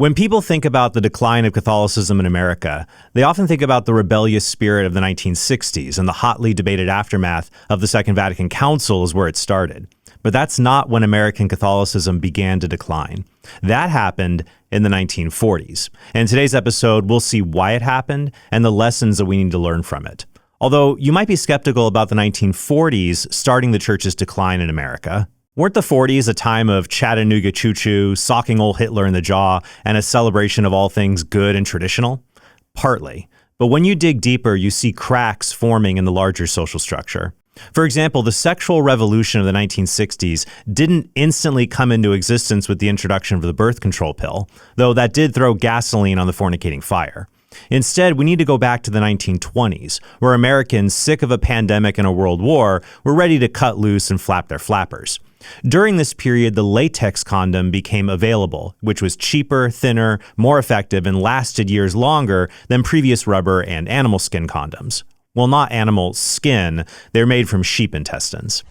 When people think about the decline of Catholicism in America, they often think about the rebellious spirit of the 1960s and the hotly debated aftermath of the Second Vatican Council is where it started. But that's not when American Catholicism began to decline. That happened in the 1940s. And in today's episode, we'll see why it happened and the lessons that we need to learn from it. Although you might be skeptical about the 1940s starting the church's decline in America. Weren't the 40s a time of Chattanooga choo-choo, socking old Hitler in the jaw, and a celebration of all things good and traditional? Partly. But when you dig deeper, you see cracks forming in the larger social structure. For example, the sexual revolution of the 1960s didn't instantly come into existence with the introduction of the birth control pill, though that did throw gasoline on the fornicating fire. Instead, we need to go back to the 1920s, where Americans, sick of a pandemic and a world war, were ready to cut loose and flap their flappers. During this period, the latex condom became available, which was cheaper, thinner, more effective, and lasted years longer than previous rubber and animal skin condoms. Well, not animal skin, they're made from sheep intestines.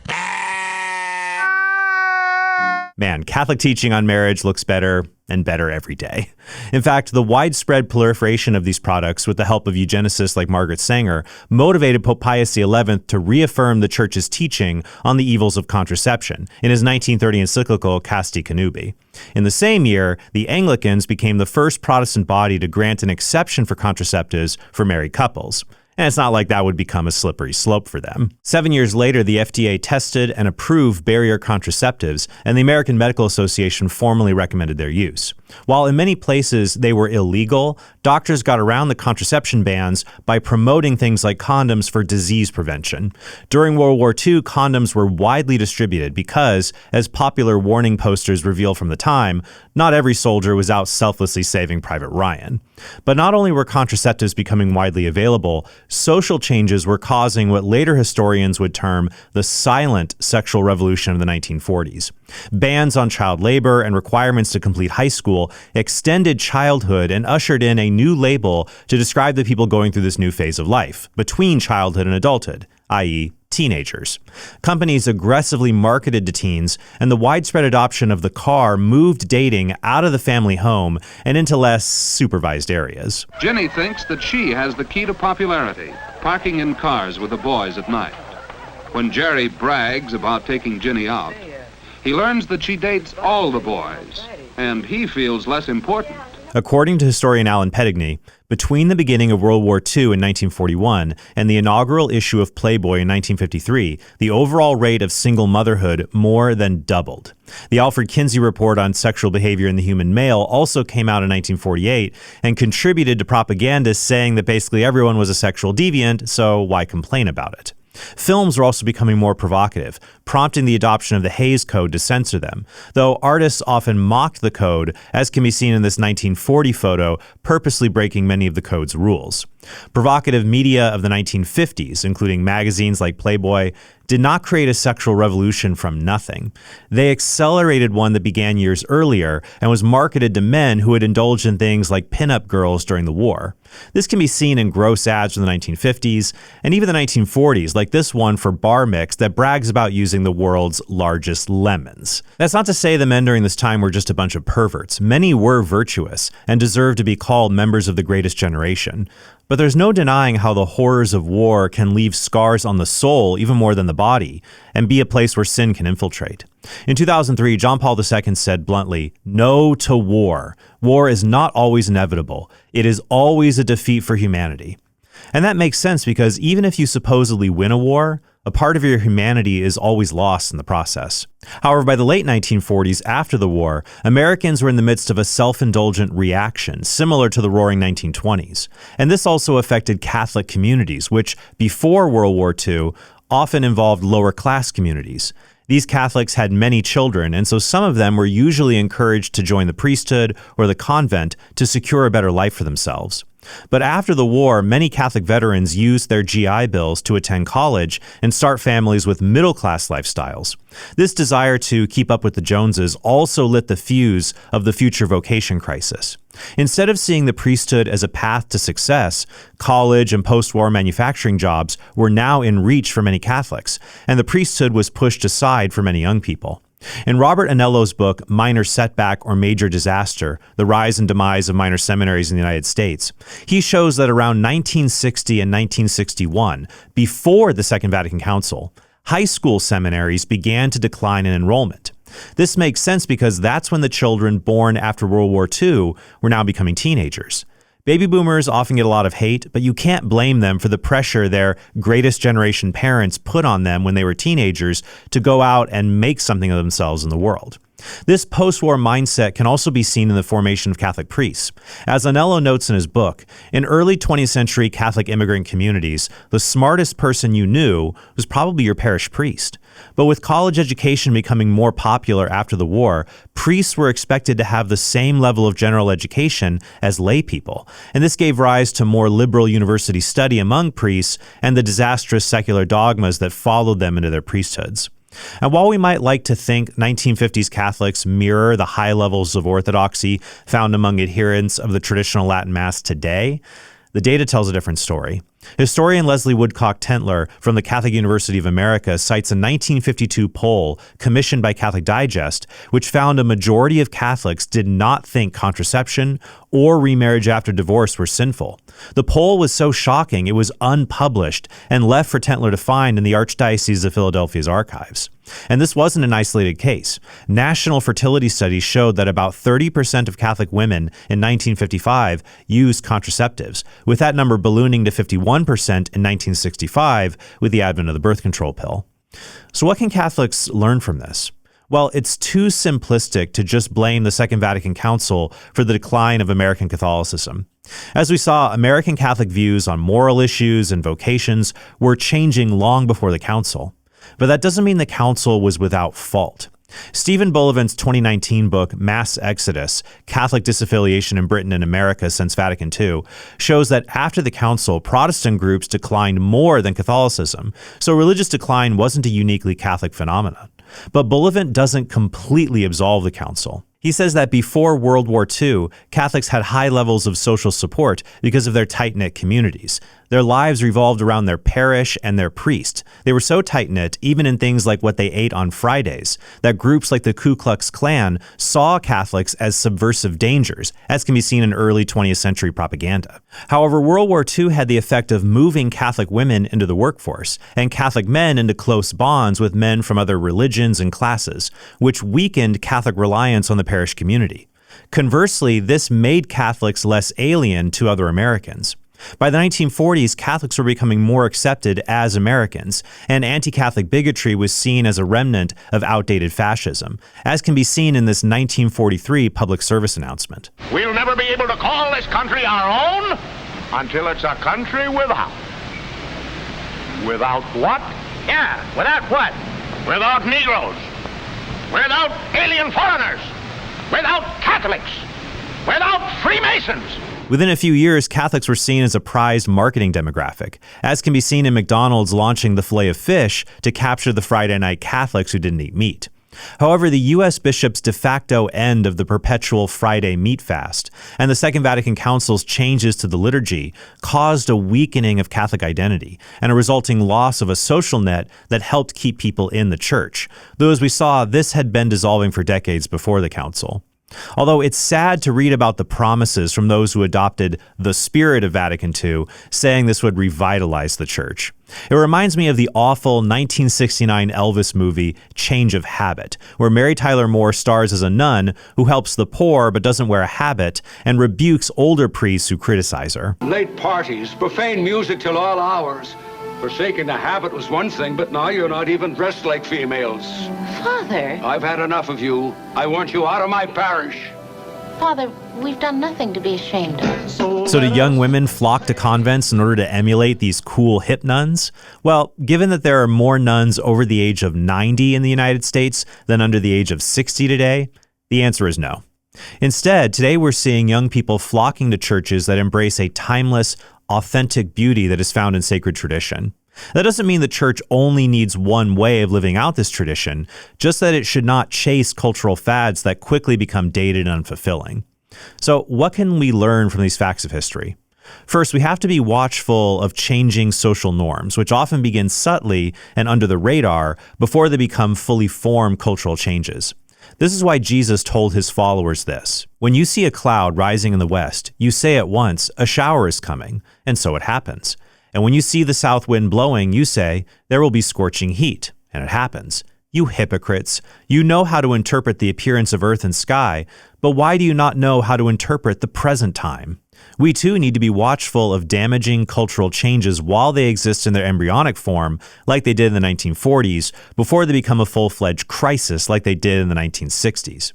Man, Catholic teaching on marriage looks better and better every day. In fact, the widespread proliferation of these products with the help of eugenicists like Margaret Sanger motivated Pope Pius XI to reaffirm the Church's teaching on the evils of contraception in his 1930 encyclical Casti Connubii. In the same year, the Anglicans became the first Protestant body to grant an exception for contraceptives for married couples. And it's not like that would become a slippery slope for them. 7 years later, the FDA tested and approved barrier contraceptives, and the American Medical Association formally recommended their use. While in many places they were illegal, doctors got around the contraception bans by promoting things like condoms for disease prevention. During World War II, condoms were widely distributed because, as popular warning posters reveal from the time, not every soldier was out selflessly saving Private Ryan. But not only were contraceptives becoming widely available, social changes were causing what later historians would term the silent sexual revolution of the 1940s. Bans on child labor and requirements to complete high school extended childhood and ushered in a new label to describe the people going through this new phase of life, between childhood and adulthood, i.e., teenagers. Companies aggressively marketed to teens, and the widespread adoption of the car moved dating out of the family home and into less supervised areas. Jenny thinks that she has the key to popularity, parking in cars with the boys at night. When Jerry brags about taking Jenny out, he learns that she dates all the boys, and he feels less important. According to historian Alan Pettigny, between the beginning of World War II in 1941 and the inaugural issue of Playboy in 1953, the overall rate of single motherhood more than doubled. The Alfred Kinsey report on sexual behavior in the human male also came out in 1948 and contributed to propaganda saying that basically everyone was a sexual deviant, so why complain about it? Films were also becoming more provocative, prompting the adoption of the Hays Code to censor them, though artists often mocked the code, as can be seen in this 1940 photo, purposely breaking many of the code's rules. Provocative media of the 1950s, including magazines like Playboy, did not create a sexual revolution from nothing. They accelerated one that began years earlier and was marketed to men who had indulged in things like pinup girls during the war. This can be seen in gross ads from the 1950s and even the 1940s, like this one for Bar Mix that brags about using the world's largest lemons. That's not to say the men during this time were just a bunch of perverts. Many were virtuous and deserved to be called members of the greatest generation. But there's no denying how the horrors of war can leave scars on the soul even more than the body, and be a place where sin can infiltrate. In 2003, John Paul II said bluntly, "No to war. War is not always inevitable. It is always a defeat for humanity." And that makes sense because even if you supposedly win a war, a part of your humanity is always lost in the process. However, by the late 1940s, after the war, Americans were in the midst of a self-indulgent reaction, similar to the Roaring 1920s. And this also affected Catholic communities, which, before World War II, often involved lower-class communities. These Catholics had many children, and so some of them were usually encouraged to join the priesthood or the convent to secure a better life for themselves. But after the war, many Catholic veterans used their GI Bills to attend college and start families with middle-class lifestyles. This desire to keep up with the Joneses also lit the fuse of the future vocation crisis. Instead of seeing the priesthood as a path to success, college and post-war manufacturing jobs were now in reach for many Catholics, and the priesthood was pushed aside for many young people. In Robert Anello's book, Minor Setback or Major Disaster, The Rise and Demise of Minor Seminaries in the United States, he shows that around 1960 and 1961, before the Second Vatican Council, high school seminaries began to decline in enrollment. This makes sense because that's when the children born after World War II were now becoming teenagers. Baby boomers often get a lot of hate, but you can't blame them for the pressure their greatest generation parents put on them when they were teenagers to go out and make something of themselves in the world. This post-war mindset can also be seen in the formation of Catholic priests. As Anello notes in his book, in early 20th century Catholic immigrant communities, the smartest person you knew was probably your parish priest. But with college education becoming more popular after the war, priests were expected to have the same level of general education as lay people, and this gave rise to more liberal university study among priests and the disastrous secular dogmas that followed them into their priesthoods. And while we might like to think 1950s Catholics mirror the high levels of orthodoxy found among adherents of the traditional Latin Mass today, the data tells a different story. Historian Leslie Woodcock Tentler from the Catholic University of America cites a 1952 poll commissioned by Catholic Digest, which found a majority of Catholics did not think contraception or remarriage after divorce were sinful. The poll was so shocking it was unpublished and left for Tentler to find in the Archdiocese of Philadelphia's archives. And this wasn't an isolated case. National fertility studies showed that about 30% of Catholic women in 1955 used contraceptives, with that number ballooning to 51% in 1965 with the advent of the birth control pill. So what can Catholics learn from this? Well, it's too simplistic to just blame the Second Vatican Council for the decline of American Catholicism. As we saw, American Catholic views on moral issues and vocations were changing long before the Council. But that doesn't mean the Council was without fault. Stephen Bullivant's 2019 book, Mass Exodus, Catholic Disaffiliation in Britain and America Since Vatican II, shows that after the Council, Protestant groups declined more than Catholicism, so religious decline wasn't a uniquely Catholic phenomenon. But Bullivant doesn't completely absolve the Council. He says that before World War II, Catholics had high levels of social support because of their tight-knit communities. Their lives revolved around their parish and their priest. They were so tight-knit, even in things like what they ate on Fridays, that groups like the Ku Klux Klan saw Catholics as subversive dangers, as can be seen in early 20th century propaganda. However, World War II had the effect of moving Catholic women into the workforce, and Catholic men into close bonds with men from other religions and classes, which weakened Catholic reliance on the parish community. Conversely, this made Catholics less alien to other Americans. By the 1940s, Catholics were becoming more accepted as Americans, and anti-Catholic bigotry was seen as a remnant of outdated fascism, as can be seen in this 1943 public service announcement. We'll never be able to call this country our own until it's a country without. Without what? Yeah, without what? Without Negroes. Without alien foreigners. Without Catholics. Without Freemasons. Within a few years, Catholics were seen as a prized marketing demographic, as can be seen in McDonald's launching the filet of fish to capture the Friday night Catholics who didn't eat meat. However, the U.S. bishop's de facto end of the perpetual Friday meat fast and the Second Vatican Council's changes to the liturgy caused a weakening of Catholic identity and a resulting loss of a social net that helped keep people in the church, though as we saw, this had been dissolving for decades before the Council. Although it's sad to read about the promises from those who adopted the spirit of Vatican II, saying this would revitalize the church. It reminds me of the awful 1969 Elvis movie, Change of Habit, where Mary Tyler Moore stars as a nun who helps the poor but doesn't wear a habit and rebukes older priests who criticize her. Late parties, profane music till all hours. Forsaking the habit was one thing, but now you're not even dressed like females. Father! I've had enough of you. I want you out of my parish. Father, we've done nothing to be ashamed of. So do young women flock to convents in order to emulate these cool hip nuns? Well, given that there are more nuns over the age of 90 in the United States than under the age of 60 today, the answer is no. Instead, today we're seeing young people flocking to churches that embrace a timeless, authentic beauty that is found in sacred tradition. That doesn't mean the church only needs one way of living out this tradition, just that it should not chase cultural fads that quickly become dated and unfulfilling. So what can we learn from these facts of history? First, we have to be watchful of changing social norms, which often begin subtly and under the radar before they become fully formed cultural changes. This is why Jesus told his followers this: "When you see a cloud rising in the west, you say at once, 'A shower is coming,' and so it happens. And when you see the south wind blowing, you say, 'There will be scorching heat,' and it happens. You hypocrites, you know how to interpret the appearance of earth and sky, but why do you not know how to interpret the present time?" We too need to be watchful of damaging cultural changes while they exist in their embryonic form, like they did in the 1940s, before they become a full-fledged crisis like they did in the 1960s.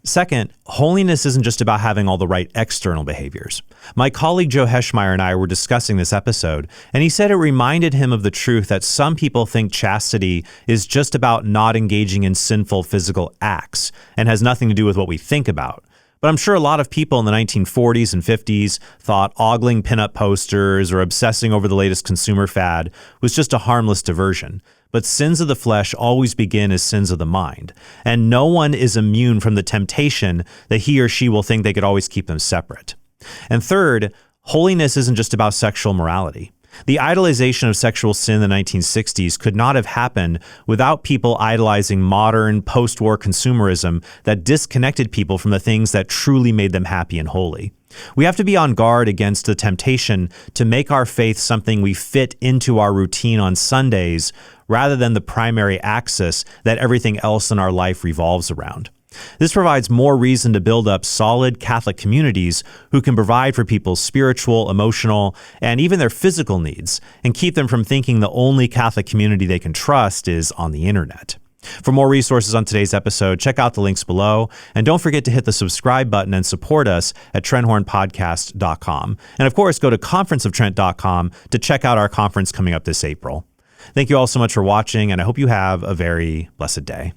Second, holiness isn't just about having all the right external behaviors. My colleague Joe Heschmeyer and I were discussing this episode, and he said it reminded him of the truth that some people think chastity is just about not engaging in sinful physical acts and has nothing to do with what we think about. But I'm sure a lot of people in the 1940s and 50s thought ogling pinup posters or obsessing over the latest consumer fad was just a harmless diversion. But sins of the flesh always begin as sins of the mind, and no one is immune from the temptation that he or she will think they could always keep them separate. And third, holiness isn't just about sexual morality. The idolization of sexual sin in the 1960s could not have happened without people idolizing modern, post-war consumerism that disconnected people from the things that truly made them happy and holy. We have to be on guard against the temptation to make our faith something we fit into our routine on Sundays rather than the primary axis that everything else in our life revolves around. This provides more reason to build up solid Catholic communities who can provide for people's spiritual, emotional, and even their physical needs, and keep them from thinking the only Catholic community they can trust is on the internet. For more resources on today's episode, check out the links below, and don't forget to hit the subscribe button and support us at TrentHornPodcast.com. And of course, go to conferenceoftrent.com to check out our conference coming up this April. Thank you all so much for watching, and I hope you have a very blessed day.